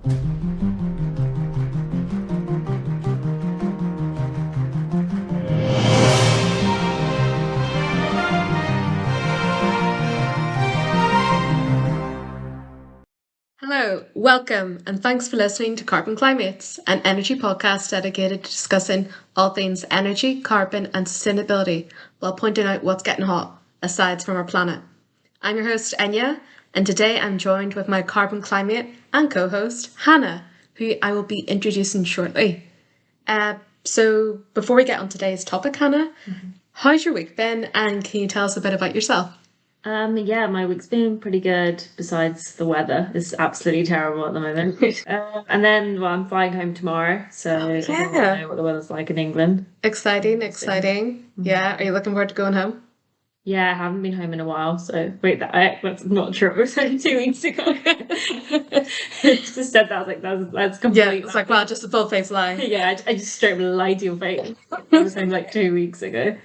Hello, welcome, and thanks for listening to Carbon Cli-MATES, an energy podcast dedicated to discussing all things energy, carbon, and sustainability while pointing out what's getting hot, aside from our planet. I'm your host, Enya, and today I'm joined with my Carbon Cli-MATE and co-host, Hannah, who I will be introducing shortly. So before we get on today's topic, Hannah, how's your week been, and can you tell us a bit about yourself? Yeah, my week's been pretty good, besides the weather is absolutely terrible at the moment. And then, I'm flying home tomorrow, so I don't really know what the weather's like in England. Exciting. Yeah, are you looking forward to going home? Yeah, I haven't been home in a while, so wait, that's not true. It was only 2 weeks ago. Just said that, I was like, that's completely... Yeah, it's like, wow, just a full-face lie. Yeah, I just straight up lied to your face. I was home like 2 weeks ago.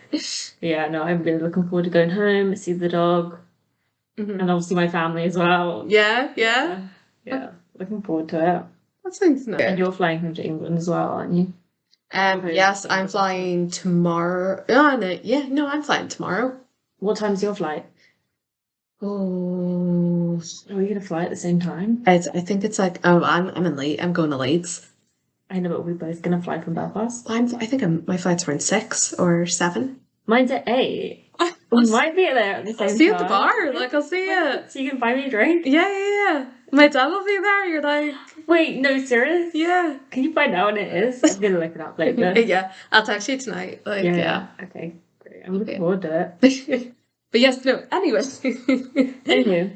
Yeah, no, I'm really looking forward to going home, see the dog, and obviously my family as well. Yeah. Looking forward to it. That sounds nice. And you're flying home to England as well, aren't you? Yes, I'm flying tomorrow. I'm flying tomorrow. What time's your flight? Oh, Are we gonna fly at the same time? I think it's like, I'm in late. I'm going to Leeds. I know, but we're both gonna fly from Belfast. I think my flight's around 6 or 7. Mine's at 8. We might be there at the same time. I'll see you at the bar. Like, I'll see you. So you can buy me a drink? Yeah. My dad will be there. You're like... Wait, no, serious? Yeah. Can you find out when it is? I'm gonna look it up later. Yeah, I'll text you tonight. Like, yeah. Okay, great. I'm looking forward to it. But yes, no, anyway. Anywho.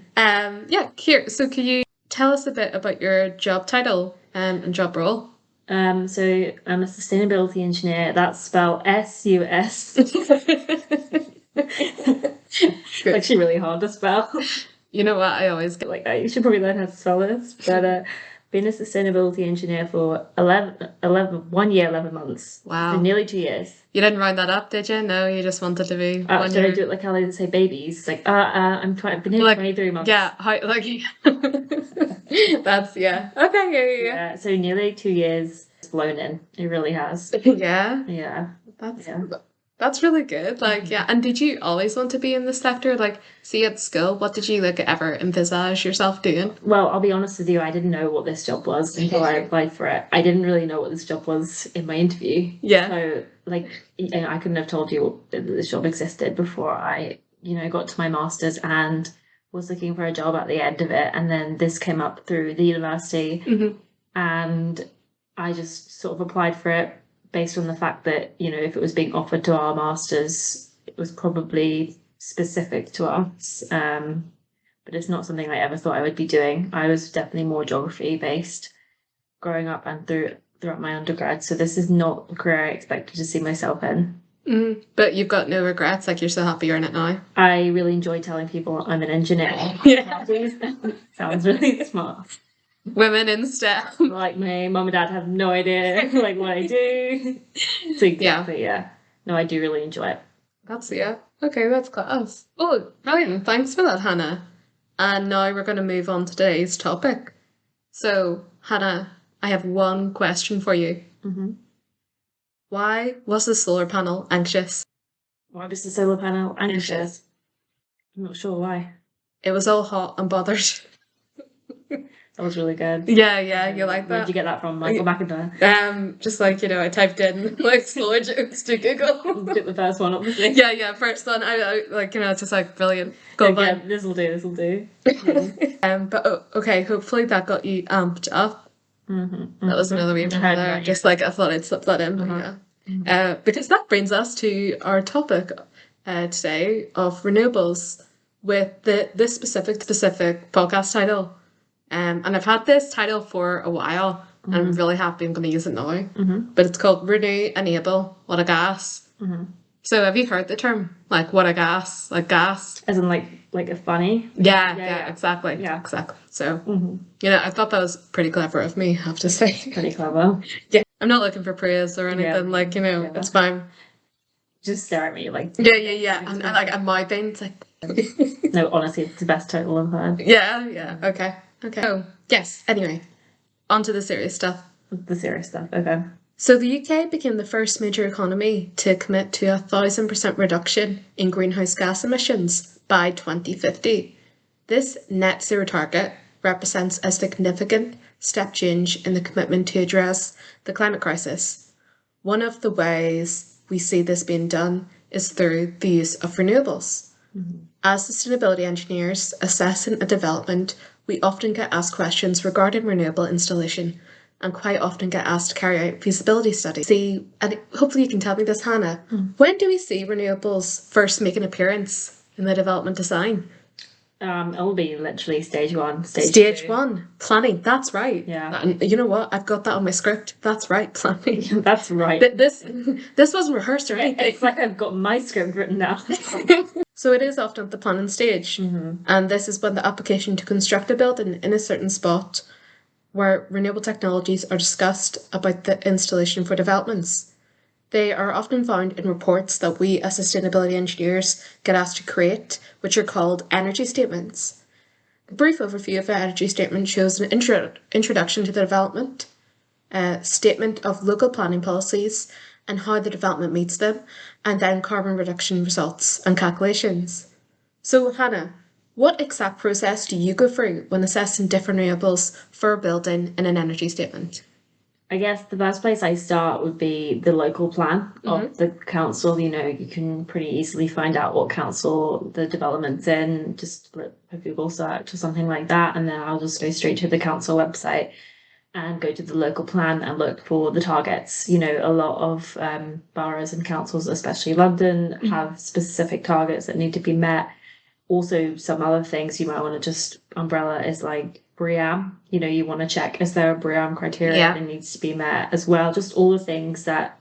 Here, so can you tell us a bit about your job title and job role? So I'm a sustainability engineer. That's spelled S-U-S. It's actually really hard to spell. You know what? I always get like that. You should probably learn how to spell this. But been a sustainability engineer for 1 year, 11 months. Wow. So nearly 2 years. You didn't round that up, did you? No, you just wanted to be 1 Did year. I do it like how they say babies? It's like, I've been here 23 months. Yeah, that's, yeah. Okay, yeah. So nearly 2 years. It's blown in. It really has. Yeah. Yeah. That's really good. Like, yeah. And did you always want to be in this sector? Like, see at school, what did you ever envisage yourself doing? Well, I'll be honest with you, I didn't know what this job was until I applied for it. I didn't really know what this job was in my interview. Yeah. So, I couldn't have told you that this job existed before I, got to my master's and was looking for a job at the end of it. And then this came up through the university, and I just sort of applied for it based on the fact that, if it was being offered to our masters, it was probably specific to us. But it's not something I ever thought I would be doing. I was definitely more geography based growing up and throughout my undergrad. So this is not the career I expected to see myself in. But you've got no regrets, like you're so happy you're in it now. I really enjoy telling people I'm an engineer. Yeah. Sounds really smart. Women in STEM. Like my mum and dad have no idea what I do. So yeah. No, I do really enjoy it. Okay, that's class. Oh, brilliant. Thanks for that, Hannah. And now we're going to move on to today's topic. So, Hannah, I have one question for you. Why was the solar panel anxious? Why was the solar panel anxious? I'm not sure why. It was all hot and bothered. That was really good. Yeah, you like that? Where'd you get that from? Go back in there. Just I typed in solar jokes to Google. Pick the first one, obviously. Yeah, first one. I it's just brilliant. Go yeah, this'll do. But okay, hopefully that got you amped up. That was another wee there. Just I thought I'd slip that in. Because that brings us to our topic today of renewables with this specific podcast title. And I've had this title for a while, and I'm really happy I'm going to use it now. But it's called Renew, Enable, What a Gas. So have you heard the term? Like, what a gas? Like gas? As in like a funny? Yeah, exactly. Yeah, exactly. So, I thought that was pretty clever of me, I have to say. Pretty clever. Yeah. I'm not looking for praise or anything. It's fine. Just stare at me Yeah. And I'm mouthing. It's like... No, honestly, it's the best title I've heard. Yeah. Okay. So, yes. Anyway, onto the serious stuff. The serious stuff, okay. So the UK became the first major economy to commit to 1,000% reduction in greenhouse gas emissions by 2050. This net zero target represents a significant step change in the commitment to address the climate crisis. One of the ways we see this being done is through the use of renewables. As sustainability engineers assessing a development, we often get asked questions regarding renewable installation and quite often get asked to carry out feasibility studies. See, and hopefully you can tell me this, Hannah, when do we see renewables first make an appearance in the development design? It'll be literally stage 1, Stage two. 1, planning. That's right. Yeah. And you know what? I've got that on my script. That's right, planning. That's right. This wasn't rehearsed or anything. It's like I've got my script written down. So it is often at the planning stage. And this is when the application to construct a building in a certain spot where renewable technologies are discussed about the installation for developments. They are often found in reports that we as sustainability engineers get asked to create, which are called energy statements. A brief overview of an energy statement shows an introduction to the development, a statement of local planning policies and how the development meets them, and then carbon reduction results and calculations. So Hannah, what exact process do you go through when assessing different renewables for a building in an energy statement? I guess the first place I start would be the local plan of the council. You know, you can pretty easily find out what council the development's in, just a Google search or something like that. And then I'll just go straight to the council website and go to the local plan and look for the targets. You know, a lot of boroughs and councils, especially London, have specific targets that need to be met. Also, some other things you might want to just umbrella is like BREEAM. You know, you want to check, is there a BREEAM criteria that needs to be met as well? Just all the things that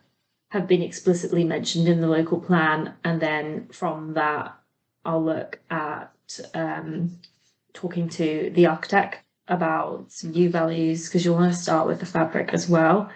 have been explicitly mentioned in the local plan. And then from that, I'll look at talking to the architect about some U values, because you'll want to start with the fabric as well.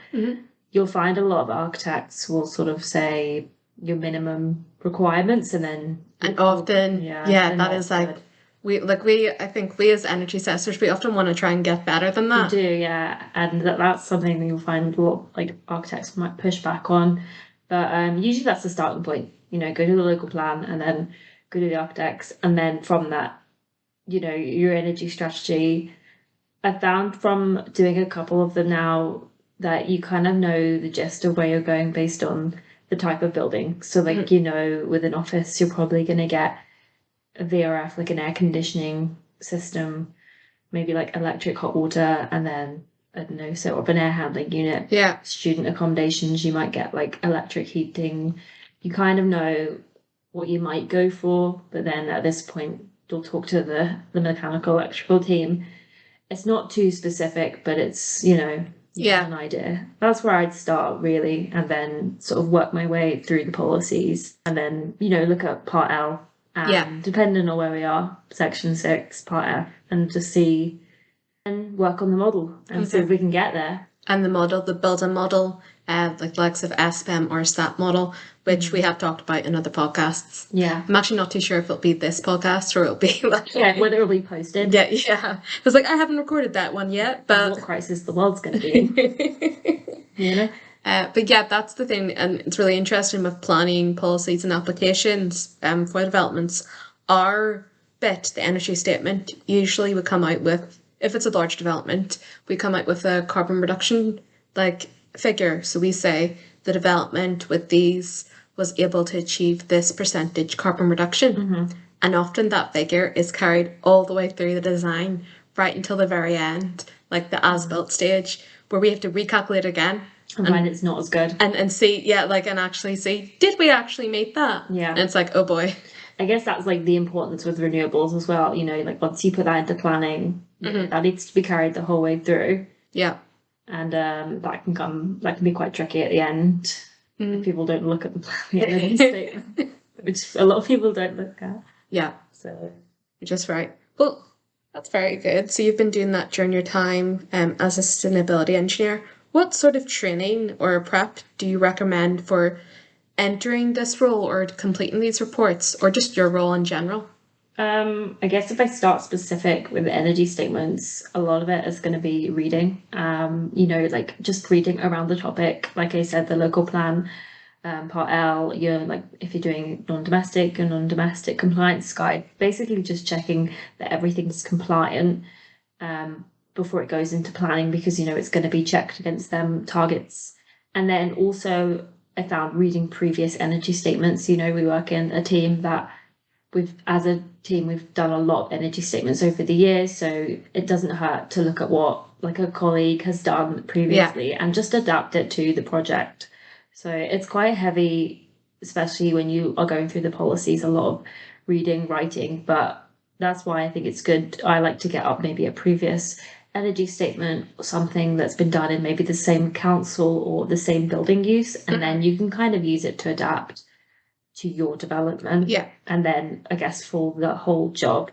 You'll find a lot of architects will sort of say your minimum requirements and often that is like I think we as energy assessors, we often want to try and get better than that. We do, yeah, and that's something that you'll find a lot like architects might push back on, but usually that's the starting point. You know, go to the local plan and then go to the architects, and then from that, you know, your energy strategy. I found from doing a couple of them now that you kind of know the gist of where you're going based on the type of building. So like, you know, with an office, you're probably going to get a VRF, like an air conditioning system, maybe like electric hot water, and then, I don't know, sort of an air handling unit. Yeah. Student accommodations, you might get like electric heating. You kind of know what you might go for, but then at this point, you'll talk to the mechanical electrical team. It's not too specific, but it's, you know, an idea. That's where I'd start really, and then sort of work my way through the policies, and then, you know, look at Part L, and depending on where we are, Section 6, Part F, and just see and work on the model and see if we can get there. And the model, the building model, like the likes of SPEM or STAT model, which we have talked about in other podcasts. Yeah. I'm actually not too sure if it'll be this podcast or it'll be like... whether it'll be posted. Yeah. I was like, I haven't recorded that one yet, but... What crisis the world's going to be. You know? But yeah, that's the thing, and it's really interesting with planning policies and applications for developments. Our bit, the energy statement, usually we come out with, if it's a large development, we come out with a carbon reduction figure. So we say the development with these was able to achieve this percentage carbon reduction. And often that figure is carried all the way through the design, right until the very end, like the as-built stage, where we have to recalculate again. And find it's not as good. And see, and actually see, did we actually meet that? Yeah. And it's like, oh boy. I guess that's like the importance with renewables as well. You know, like once you put that into planning, that needs to be carried the whole way through. Yeah. And that can be quite tricky at the end. If people don't look at the planning statement, which a lot of people don't look at. Yeah. So you're just right. Well, that's very good. So you've been doing that during your time as a sustainability engineer. What sort of training or prep do you recommend for entering this role or completing these reports, or just your role in general? I guess if I start specific with energy statements, a lot of it is going to be reading. Like just reading around the topic. Like I said, the local plan, part L, you're like, if you're doing non-domestic, your non-domestic compliance guide, basically just checking that everything's compliant before it goes into planning, because it's going to be checked against them targets. And then also I found reading previous energy statements. We work in a team that we've done a lot of energy statements over the years, so it doesn't hurt to look at what like a colleague has done previously and just adapt it to the project. So it's quite heavy, especially when you are going through the policies, a lot of reading, writing, but that's why I think it's good. I like to get up maybe a previous energy statement or something that's been done in maybe the same council or the same building use, and then you can kind of use it to adapt to your development. And then I guess for the whole job,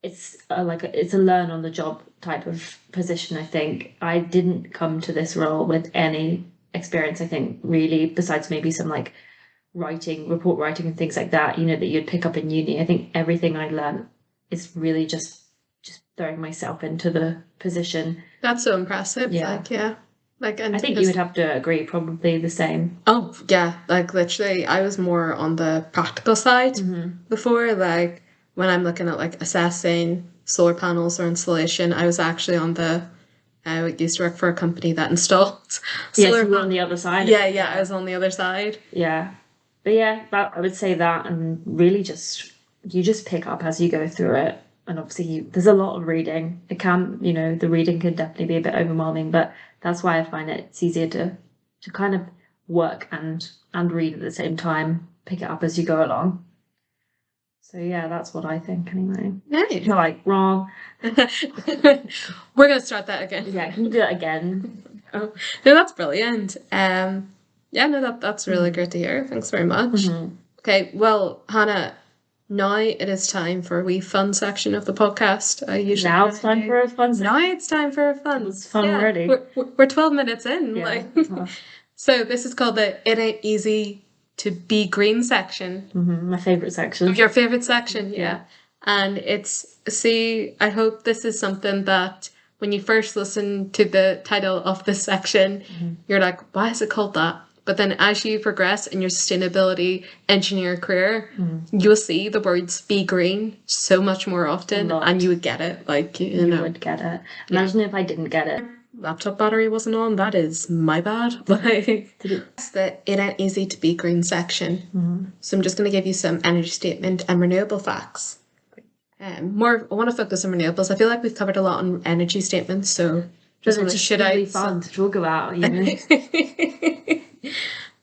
it's it's a learn on the job type of position. I think I didn't come to this role with any experience, I think, really, besides maybe some like report writing and things like that, that you'd pick up in uni. I think everything I learned is really just throwing myself into the position. That's so impressive. And I think you would have to agree, probably the same. Oh yeah, like literally I was more on the practical side before. Like when I'm looking at like assessing solar panels or installation, I was actually on I used to work for a company that installed solar. You were on the other side. Yeah, I was on the other side. But I would say that, and really you just pick up as you go through it. And obviously there's a lot of reading. It can, the reading can definitely be a bit overwhelming, but that's why I find it's easier to kind of work and read at the same time, pick it up as you go along. So yeah, that's what I think anyway. Nice. You're like, wrong. We're going to start that again. Yeah, can you do it again? Oh, no, that's brilliant. That's really great to hear. Thanks very much. Okay, well, Hannah, now it is time for a wee fun section of the podcast. Now it's time for a fun section. Now it's time for a fun. It's fun already. We're 12 minutes in. Yeah. So this is called the It Ain't Easy to Be Green section. My favourite section. Your favourite section, yeah. And I hope this is something that when you first listen to the title of this section, you're like, why is it called that? But then as you progress in your sustainability engineer career, you'll see the words be green so much more often, and you would get it. Like, you would get it. Imagine if I didn't get it. Laptop battery wasn't on. That is my bad. It's the It Ain't Easy to Be Green section. So I'm just going to give you some energy statement and renewable facts. I want to focus on renewables. I feel like we've covered a lot on energy statements, so just want to shit out. It's really fun to talk about,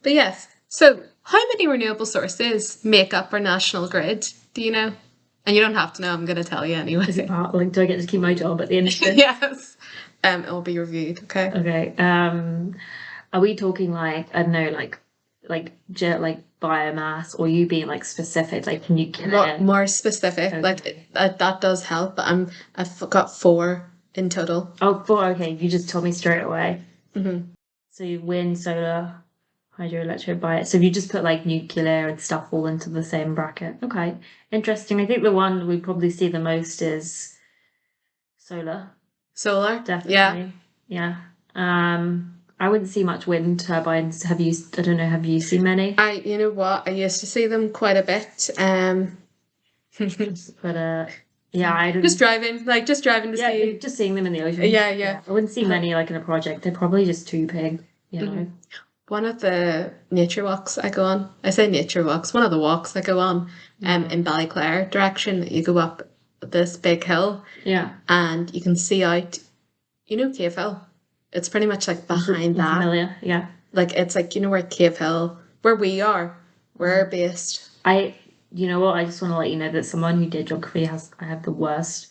But yes, so how many renewable sources make up our national grid? Do you know? And you don't have to know, I'm going to tell you anyway. Is it part, like, do I get to keep my job at the end of this? Yes. It will be reviewed, okay? Okay. Are we talking like, I don't know, like biomass, or you being like specific, like nuclear? More specific, okay. Like that does help, but I've got 4 in total. Oh, 4, okay. You just told me straight away. So you wind, solar, hydroelectric, bio. So if you just put like nuclear and stuff all into the same bracket. Okay, interesting. I think the one we probably see the most is solar. Solar, definitely. Yeah. I wouldn't see much wind turbines. Have you? I don't know. Have you seen many? You know what? I used to see them quite a bit. But yeah, I don't. Just driving to see. Just seeing them in the ocean. Yeah. I wouldn't see many like in a project. They're probably just too big. One of the nature walks I go on. I say nature walks. One of the walks I go on, in Ballyclare direction. You go up this big hill. Yeah. And you can see out. You know Cave Hill. It's pretty much like behind that. Familiar, yeah. Like it's like, you know where Cave Hill, where we're based. You know what? I just want to let you know that someone who did geography I have the worst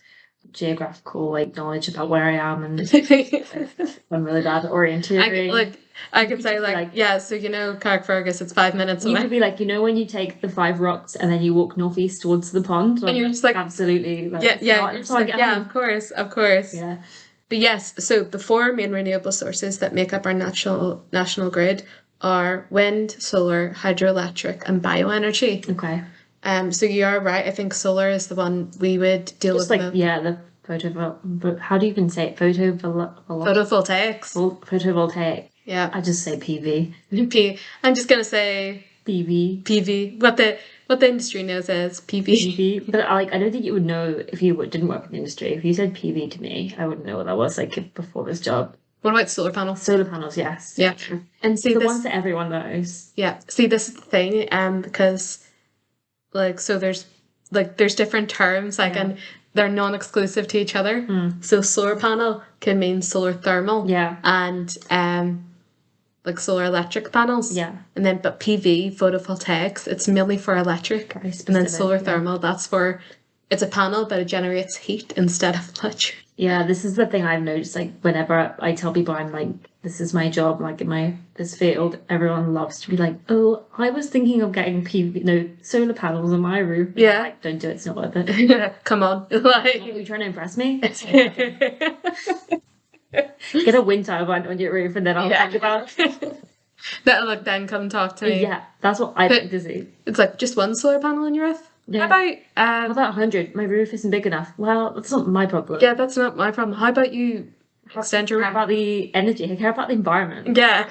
geographical knowledge about where I am, and I'm really bad at orienteering. I can say so you know Carrickfergus, it's 5 minutes away. You could be like, when you take the 5 rocks and then you walk northeast towards the pond, and you're just like absolutely of course. Yeah. But yes, so the 4 main renewable sources that make up our national grid are wind, solar, hydroelectric, and bioenergy. Okay. So you are right. I think solar is the one we would deal Just with like, most. the how do you even say it? Photovoltaics. Photovoltaic. Yeah. I just say PV. I'm just gonna say PV. What the industry knows as PV. PV. But I don't think you would know if you didn't work in the industry. If you said PV to me, I wouldn't know what that was like before this job. What about solar panels? Solar panels, yes. Yeah. And see the ones that everyone knows. Yeah. See, this is the thing, because like so there's different terms, like, and they're non-exclusive to each other. So solar panel can mean solar thermal. Yeah. And like solar electric panels. Yeah. And then but PV, photovoltaics, it's mainly for electric. Very specific, and then solar thermal, that's for it's a panel but it generates heat instead of electric. Yeah, this is the thing I've noticed, like whenever I tell people I'm like, this is my job, like in this field, everyone loves to be like, oh, I was thinking of getting solar panels on my roof. Yeah. Like, don't do it, it's not worth it. Come on. Like, are you trying to impress me? Get a wind turbine on your roof and then I'll think about it. That'll like then come talk to me. Yeah, that's what I think to see. It's like just one solar panel on your roof? Yeah. How about 100? My roof isn't big enough. Well, that's not my problem. Yeah, that's not my problem. How about you extend your roof? I care about the energy. I care about the environment. Yeah.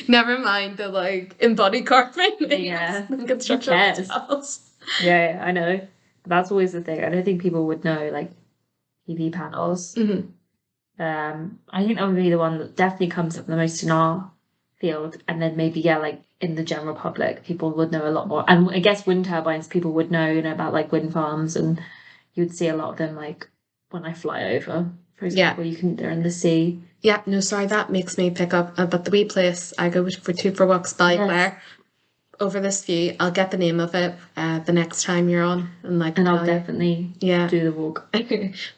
Never mind the like embodied carbon. Yeah. Construction materials. Yeah, I know. That's always the thing. I don't think people would know like PV panels. Mm-hmm. I think that would be the one that definitely comes up the most in our field, and then maybe like in the general public, people would know a lot more. And I guess wind turbines, people would know, about like wind farms, and you would see a lot of them like when I fly over, for example. They're in the sea. Yeah, no, sorry, that makes me pick up. But the wee place I go for walks by Claire, over this view, I'll get the name of it the next time you're on, and I'll definitely do the walk.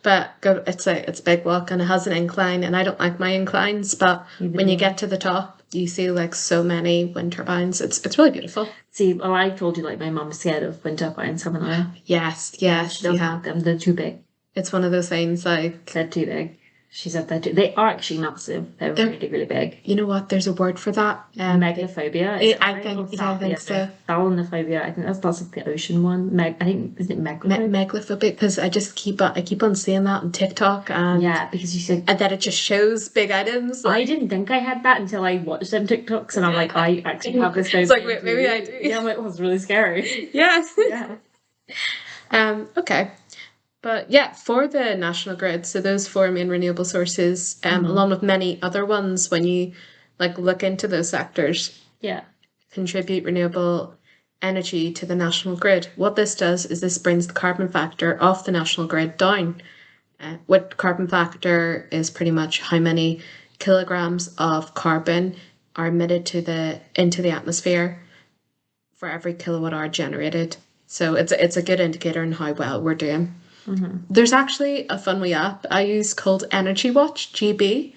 But it's a big walk, and it has an incline, and I don't like my inclines, but when you get to the top, you see like so many wind turbines. It's really beautiful. See, well, I told you like my mum's scared of wind turbines, haven't I? Yes, she doesn't like them. They're too big. It's one of those things like they're too big. She said they are actually massive. They're really, really big. You know what? There's a word for that. Megalophobia. I think so. Thalanophobia. I think that's like the ocean one. I think is it megalophobia? Megalophobia, because I keep on seeing that on TikTok, and because you said and that it just shows big items. I didn't think I had that until I watched them TikToks, and I'm like, I actually have this. It's like maybe I do. Yeah, it was really scary. Yes. Yeah. Okay. But yeah, for the national grid, so those four main renewable sources, along with many other ones, when you look into those sectors, contribute renewable energy to the national grid. What this does is this brings the carbon factor of the national grid down. What carbon factor is pretty much how many kilograms of carbon are emitted into the atmosphere for every kilowatt hour generated. So it's a good indicator on how well we're doing. Mm-hmm. There's actually a fun wee app I use called Energy Watch GB,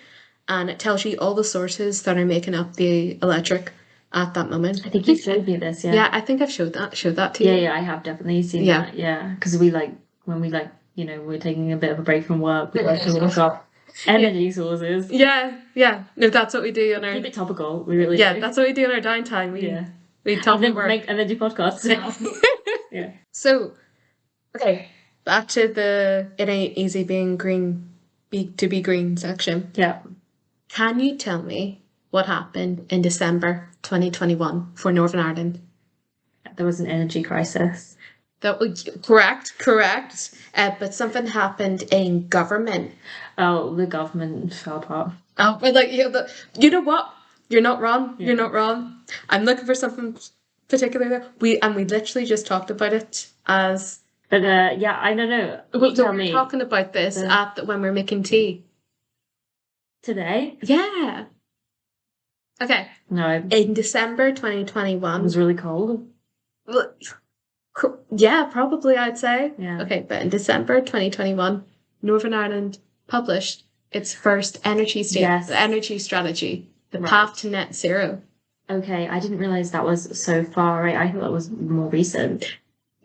and it tells you all the sources that are making up the electric at that moment. I think you showed me this. Yeah, I think I've showed that to you. Yeah, I have definitely seen that. Yeah, because we when we we're taking a bit of a break from work, we like to look up energy sources. Yeah. No, that's what we do on our. Keep it topical. We really do. That's what we do in our downtime. We talk and then do podcasts. Yeah. So, okay. Back to the It Ain't Easy Being Green, to be green section. Yeah. Can you tell me what happened in December 2021 for Northern Ireland? There was an energy crisis. That was correct. But something happened in government. Oh, the government fell apart. Oh, but you know what? You're not wrong. Yeah. You're not wrong. I'm looking for something particular there. We literally just talked about it as. But I don't know. We're talking about this when we're making tea. Today? Yeah. Okay. No. In December 2021. It was really cold. Yeah, probably I'd say. Yeah. Okay, but in December 2021, Northern Ireland published its first energy strategy, the path to net zero. Okay, I didn't realise that was so far, right? I thought that was more recent.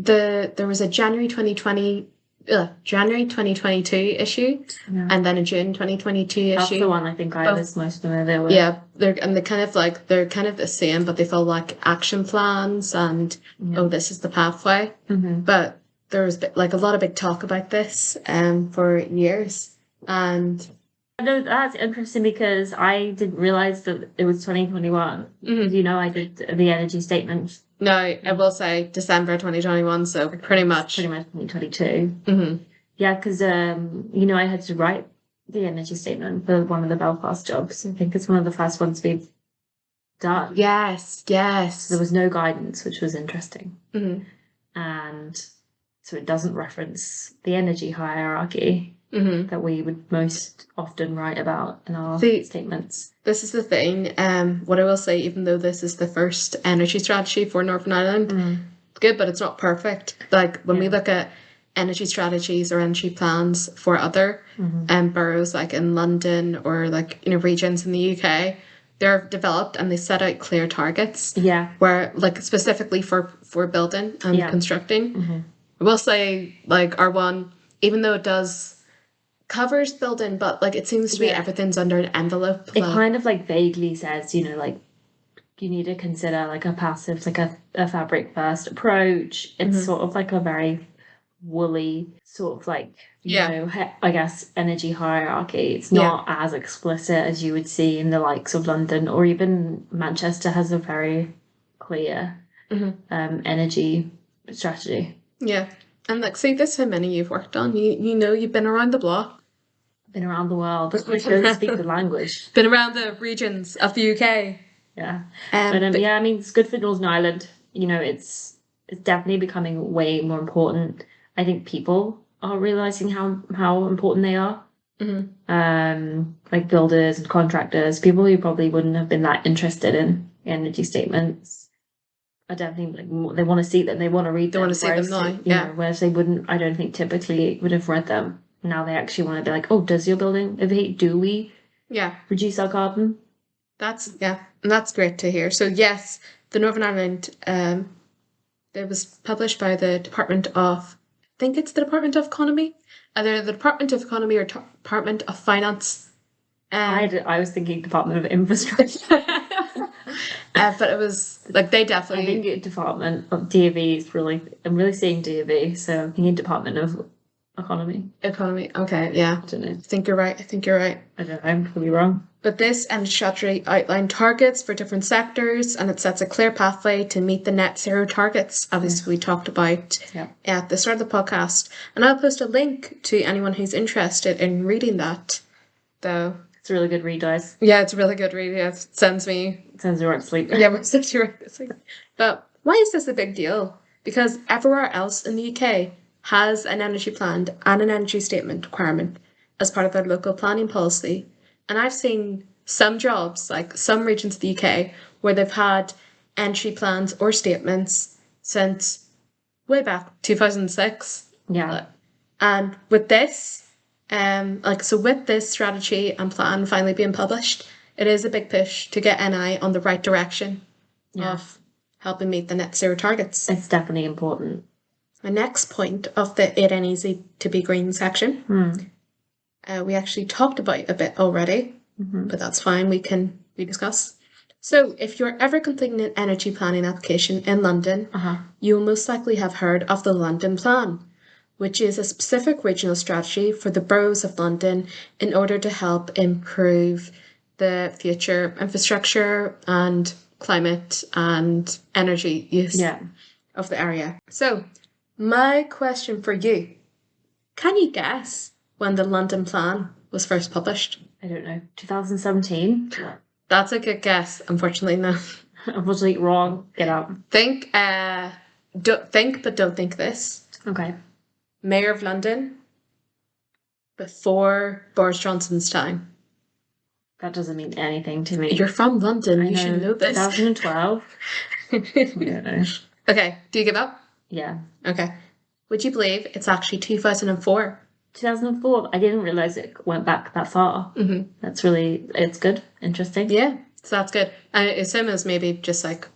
There was a January 2020 January 2022 issue, and then a June 2022 issue. That's the one I think I was most familiar with. Yeah, they're kind of the same, but they feel like action plans and this is the pathway. But there was like a lot of big talk about this for years, and no, that's interesting because I didn't realize that it was 2021. You know, I did the energy statement. No, I will say December 2021, so pretty much 2022. Yeah, because you know, I had to write the energy statement for one of the Belfast jobs. I think it's one of the first ones we've done. Yes. There was no guidance, which was interesting. And so it doesn't reference the energy hierarchy that we would most often write about in our statements. This is the thing. What I will say, even though this is the first energy strategy for Northern Ireland, it's good, but it's not perfect. Like when we look at energy strategies or energy plans for other boroughs, like in London or like, you know, regions in the UK, they're developed and they set out clear targets. Yeah. Where like specifically for building and constructing. I will say like our one, even though it covers building, but like it seems to be everything's under an envelope. It kind of like vaguely says, you know, like you need to consider like a passive, like a fabric first approach. It's sort of like a very woolly sort of like, you know, I guess energy hierarchy. It's not as explicit as you would see in the likes of London, or even Manchester has a very clear energy strategy. Yeah. And like, see, this is how many you've worked on. You know, you've been around the block. Been around the world. I don't speak the language. Been around the regions of the UK. Yeah. But yeah, I mean, it's good for Northern Ireland. You know, it's definitely becoming way more important. I think people are realising how important they are. Like builders and contractors, people who probably wouldn't have been that interested in energy statements are definitely like, they want to see them, they want to read them. They want to see them now, you know, whereas they wouldn't, I don't think typically would have read them. Now they actually want to be like, oh, does your building overheat? Do we reduce our carbon? And that's great to hear. So yes, the Northern Ireland, it was published by the Department of, I think it's the Department of Economy, either the Department of Economy or Department of Finance. I was thinking Department of Infrastructure. But it was like they definitely. I think Department of DAV is really. I'm really seeing DAV, so I'm thinking Department of Economy. Okay, yeah. I don't know. I think you're right. I don't know. I'm probably wrong. But this energy strategy outlined targets for different sectors, and it sets a clear pathway to meet the net zero targets, obviously we talked about at the start of the podcast. And I'll post a link to anyone who's interested in reading that, though. It's a really good read, guys. Yeah, it's a really good read. It sends me right to sleep. Yeah, it sends you right to sleep. But why is this a big deal? Because everywhere else in the UK has an energy plan and an energy statement requirement as part of their local planning policy. And I've seen some jobs, like some regions of the UK, where they've had energy plans or statements since way back 2006. Yeah. And with this, with this strategy and plan finally being published, it is a big push to get NI on the right direction of helping meet the net zero targets. It's definitely important. My next point of the It Ain't Easy to Be Green section, we actually talked about a bit already, but that's fine, we can rediscuss. So if you're ever completing an energy planning application in London, you will most likely have heard of the London Plan, which is a specific regional strategy for the boroughs of London in order to help improve the future infrastructure and climate and energy use of the area. So my question for you, can you guess when the London Plan was first published? I don't know. 2017? That's a good guess. Unfortunately, no. Unfortunately, wrong. Get out. Think, but don't think this. Okay. Mayor of London before Boris Johnson's time. That doesn't mean anything to me. You're from London. You should know this. 2012? I don't know. Okay. Do you give up? Yeah. Okay. Would you believe it's actually 2004? 2004. I didn't realise it went back that far. That's really, it's good. Interesting. Yeah. So that's good. I assume it was maybe just like,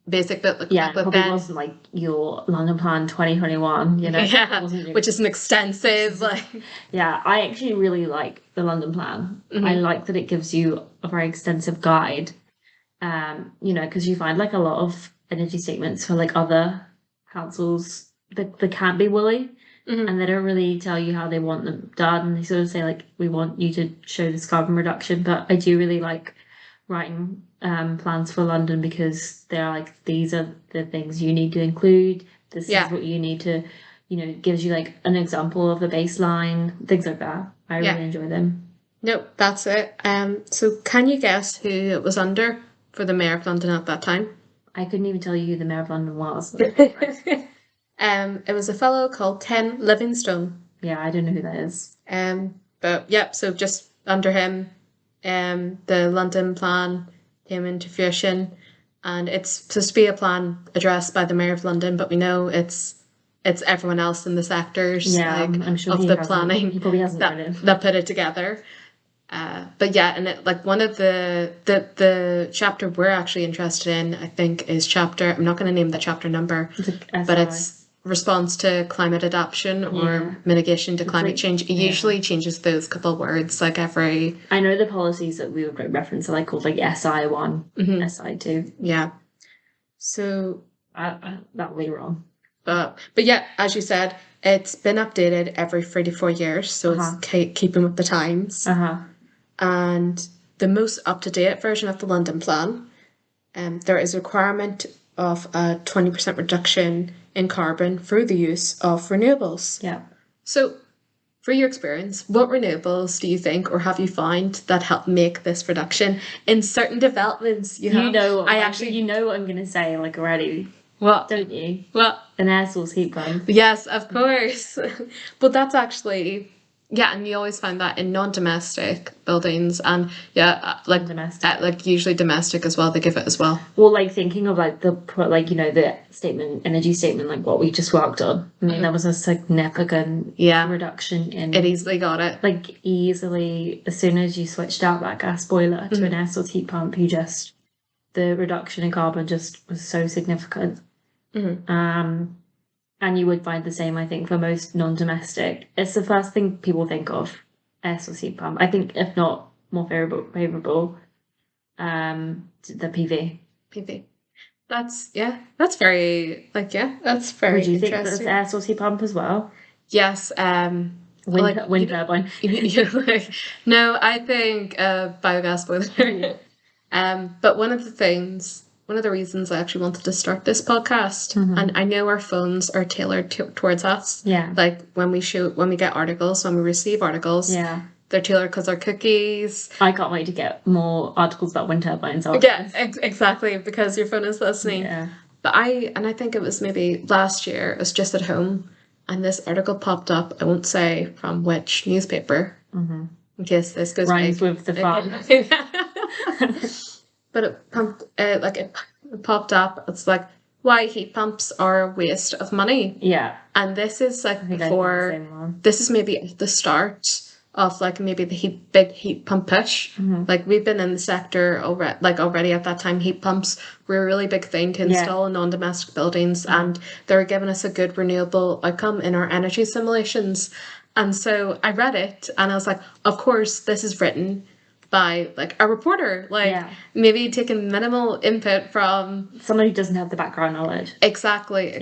basic bit. Like, Yeah, but probably then wasn't like your London Plan 2021, you know. yeah, Wasn't really... which is an extensive like. Yeah, I actually really like the London Plan. I like that it gives you a very extensive guide. You know, because you find like a lot of energy statements for like other councils that they can't be woolly. And they don't really tell you how they want them done. They sort of say like, we want you to show this carbon reduction. But I do really like writing plans for London, because they're like, these are the things you need to include. This is what you need to, you know, it gives you like an example of the baseline, things like that. I really enjoy them. Nope, that's it. So can you guess who it was under for the Mayor of London at that time? I couldn't even tell you who the Mayor of London was. It was a fellow called Ken Livingstone. Yeah, I don't know who that is. But yeah, so just under him, the London plan came into fruition, and it's supposed to be a plan addressed by the Mayor of London, but we know it's everyone else in the sectors, I'm sure of the planning, he probably hasn't read it. that put it together. But yeah, and it, like, one of the chapter we're actually interested in, I think, is chapter, I'm not going to name the chapter number, but it's response to climate adaptation or mitigation to climate change. It usually changes those couple words like every... I know the policies that we would reference are like called like SI1, SI2. Yeah. So... that would be wrong. But yeah, as you said, it's been updated every 3 to 4 years, so it's keeping with the times. And the most up-to-date version of the London Plan, there is a requirement of a 20% reduction in carbon through the use of renewables. Yeah. So, for your experience, what renewables do you think, or have you found, that help make this reduction in certain developments? You know what I'm going to say, like, already. What? Don't you? What? An air source heat pump. Yes, of course. But that's actually... Yeah, and you always find that in non-domestic buildings, and like domestic, like usually domestic as well. They give it as well. Well, like thinking of like the energy statement, like what we just worked on. I mean, that was a significant reduction in. It easily got it. Like easily, as soon as you switched out that gas boiler to an air source heat pump, the reduction in carbon just was so significant. And you would find the same, I think, for most non-domestic. It's the first thing people think of, air source heat pump. I think, if not more favourable, the PV. PV. That's very, like, that's very Would you interesting. think that's air source heat pump as well? Yes. Wind turbine. No, I think biogas boiler. But one of the reasons I actually wanted to start this podcast, and I know our phones are tailored towards us. Yeah. Like when we get articles, when we receive articles, they're tailored because they're cookies. I can't wait to get more articles about wind turbines. Yeah, exactly, because your phone is listening. Yeah. But I think it was maybe last year, I was just at home, and this article popped up. I won't say from which newspaper, in case this goes rhymes with the fun. But it popped up. It's like, why heat pumps are a waste of money. Yeah. And this is like this is maybe at the start of like maybe the big heat pump push. Like we've been in the sector already at that time. Heat pumps were a really big thing to install in non-domestic buildings, and they were giving us a good renewable outcome in our energy simulations. And so I read it and I was like, of course, this is written by like a reporter, maybe taking minimal input from somebody who doesn't have the background knowledge. Exactly.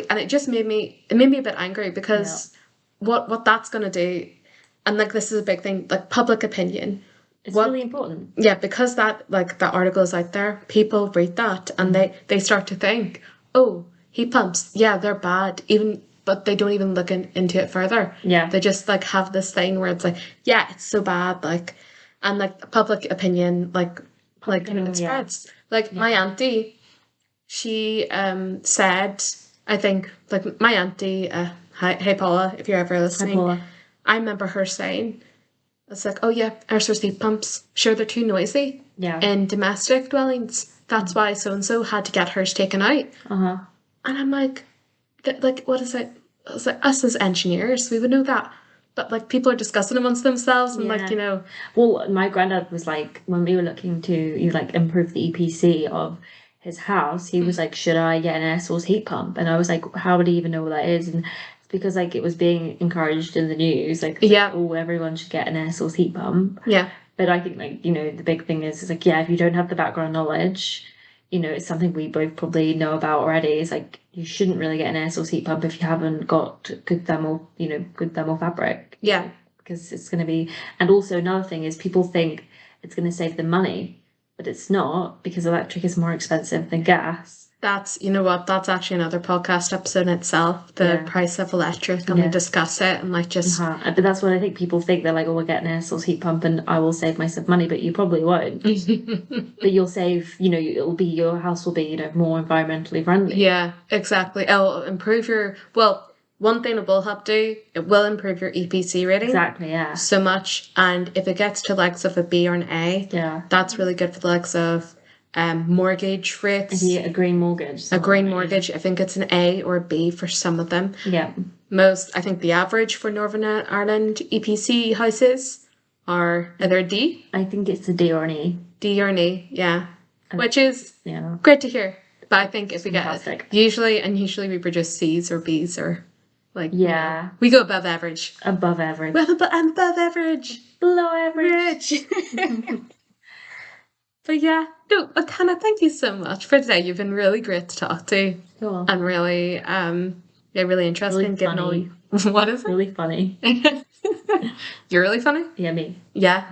And it just made me a bit angry, because what that's gonna do, and like this is a big thing, like public opinion. It's really important. Yeah, because that article is out there, people read that and they start to think, oh, heat pumps, they're bad, but they don't even look into it further. Yeah. They just like have this thing where it's like, it's so bad, like. And like public opinion, it spreads. My auntie, she said, I think, like my auntie, hey Paula, if you're ever listening, Paula. I remember her saying, it's like, oh yeah, air source heat pumps, sure they're too noisy in domestic dwellings. That's why so and so had to get hers taken out. And I'm like, what is it? I was like, us as engineers, we would know that. But like people are discussing amongst themselves and Well, my granddad was like, when we were looking to improve the EPC of his house, he was like, should I get an air source heat pump? And I was like, how would he even know what that is? And it's because like it was being encouraged in the news, like, oh, everyone should get an air source heat pump. Yeah. But I think like, the big thing is like, yeah, if you don't have the background knowledge, it's something we both probably know about already. It's like you shouldn't really get an air source heat pump if you haven't got good thermal fabric. Yeah. Because it's going to be, and also another thing is people think it's going to save them money, but it's not, because electric is more expensive than gas. That's, that's actually another podcast episode in itself, the price of electric, and we discuss it and like just... But that's what I think people think. They're like, oh, we'll get an air source heat pump and I will save myself money, but you probably won't. But you'll save, your house will be, more environmentally friendly. Yeah, exactly. It'll improve one thing it will help do, it will improve your EPC rating. Exactly, yeah. So much. And if it gets to legs of a B or an A, that's really good for the legs of mortgage rates. Yeah, a green mortgage. A green mortgage. I think it's an A or a B for some of them. Yeah. I think the average for Northern Ireland EPC houses are either a D. I think it's a D or an E. D or an E, yeah. Which is great to hear. But I think if we get usually we produce C's or B's or like we go above average. Above average. Well, I'm above average. Below average. But yeah, no, Hannah, thank you so much for today. You've been really great to talk to. Cool. And really, really interesting. Really funny. What is it? Really funny. You're really funny? Yeah, me. Yeah.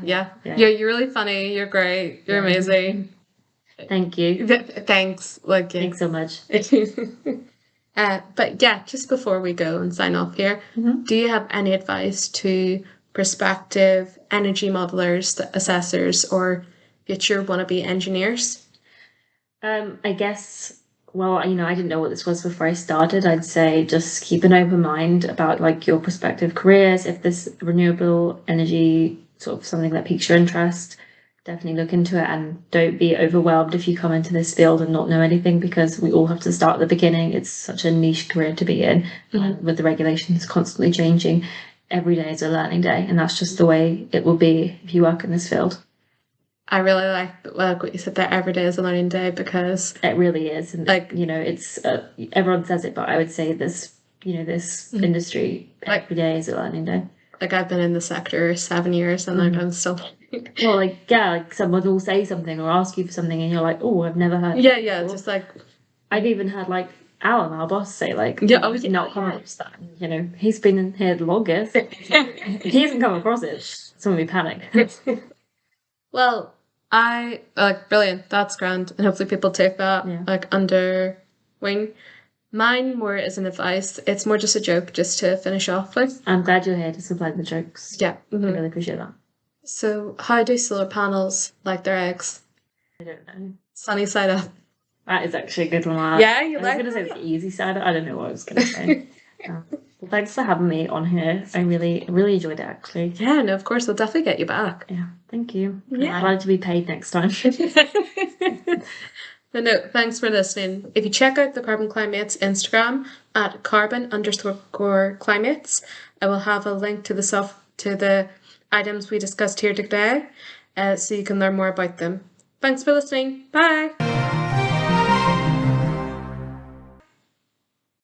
You're really funny. You're great. You're amazing. Thank you. Thanks. Thanks so much. But yeah, just before we go and sign off here, do you have any advice to prospective energy modelers, assessors, or future wannabe engineers? I guess, well, I didn't know what this was before I started. I'd say just keep an open mind about like your prospective careers. If this renewable energy sort of something that piques your interest, definitely look into it, and don't be overwhelmed if you come into this field and not know anything, because we all have to start at the beginning. It's such a niche career to be in, with the regulations constantly changing. Every day is a learning day, and that's just the way it will be if you work in this field. I really like what you said there. Every day is a learning day, because it really is, and it's everyone says it, but I would say this industry, every day is a learning day. Like I've been in the sector 7 years, and like I'm still. Well, someone will say something or ask you for something, and you're like, oh, I've never heard. Yeah, yeah, just like I've even heard like Alan, our boss, say not come across that. He's been in here the longest. He hasn't come across it. Someone be panic. Well, I brilliant. That's grand, and hopefully people take that under wing. Mine more as an advice. It's more just a joke, just to finish off with. I'm glad you're here to supply the jokes. Yeah, I really appreciate that. So, how do solar panels like their eggs? I don't know. Sunny side up. That is actually a good one. Yeah, you like. I was going to say the easy side up. I don't know what I was going to say. Well, thanks for having me on here. I really enjoyed it, actually. Yeah, no, of course, we'll definitely get you back. Yeah, thank you. Yeah. I'd like to be paid next time. But no, thanks for listening. If you check out the Carbon Cli-MATES Instagram at carbon_Cli-MATES, I will have a link to the items we discussed here today, so you can learn more about them. Thanks for listening. Bye.